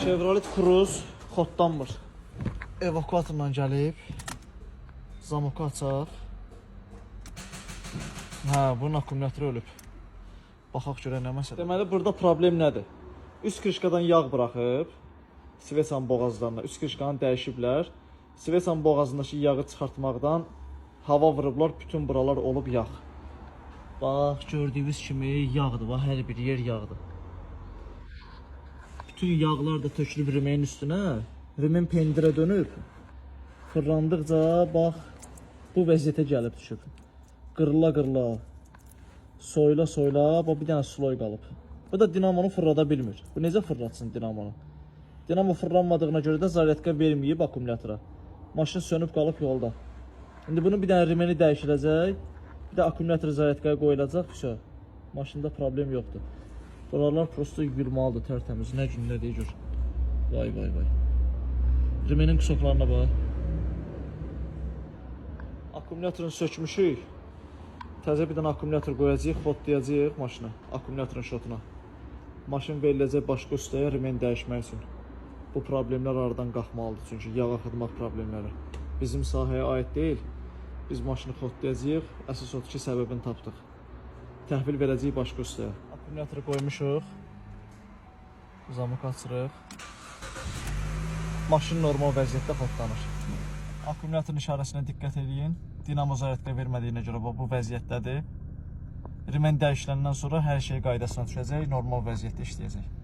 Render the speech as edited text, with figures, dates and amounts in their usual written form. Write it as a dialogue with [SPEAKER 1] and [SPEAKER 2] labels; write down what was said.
[SPEAKER 1] Chevrolet Cruze xoddanmır. Evakuatorla gəlib. Zamoku açaq. Hə, bunun akkumulatoru ölüb. Baxaq görək nə məsələ. Deməli, burada problem nədir? Üst krişkadan yağ buraxıb, Sveçanın boğazlarına, üst krişkanı dəyişiblər. Sveçanın boğazındakı yağı çıxartmaqdan hava vurublar, bütün buralar olub yağ. Bax, gördüyünüz kimi yağdır, hər bir yer yağdır. Bütün yağlar da tökülüb rimenin üstünə. Rimen pendirə dönüb. Fırlandıqca, bax, bu vəziyyətə gəlib düşüb. Qırıla-qırıla, soyula-soyula, bax, bir dənə sloy qalıb. Bu da dinamonu fırlada bilmir. Bu necə fırlatsın dinamonu? Dinamo fırlanmadığına görə də zaryadka verməyib akkumulatora. Maşın sönüb qalıb yolda. İndi bunun bir dənə rimeni dəyişiləcək. Bir də akkumulator zaryadkaya qoyulacaq. Vəsə, maşında problem yoxdur. Buralar prosto yürümalıdır, tərtəmiz. Nə gün, nə deyir, gör. Vay, vay, vay. Rimenin qısoklarına bax. Akkumulatorunu sökmüşük. Təzə bir dənə akkumulator qoyacaq, xodlayacaq maşına, akkumulatorun şotuna. Maşın veriləcək başqa ustaya rimen dəyişmək üçün. Bu problemlər aradan qalxmalıdır, çünki yağ axıtmaq problemləri bizim sahəyə aid deyil. Biz maşını xodlayacaq, əsas odur ki, səbəbini tapdıq. Təhvil verəcəyik başqa ustaya. Akkumulatoru qoymuşuq. Zamoku açırıq. Maşın normal vəziyyətdə xodlanır. Akkumulatorun işarəsinə diqqət edin. Dinamo zaryadka vermədiyinə görə bu vəziyyətdədir. Rimen dəyişiləndən sonra hər şey qaydasına düşəcək, normal vəziyyətdə işləyəcək.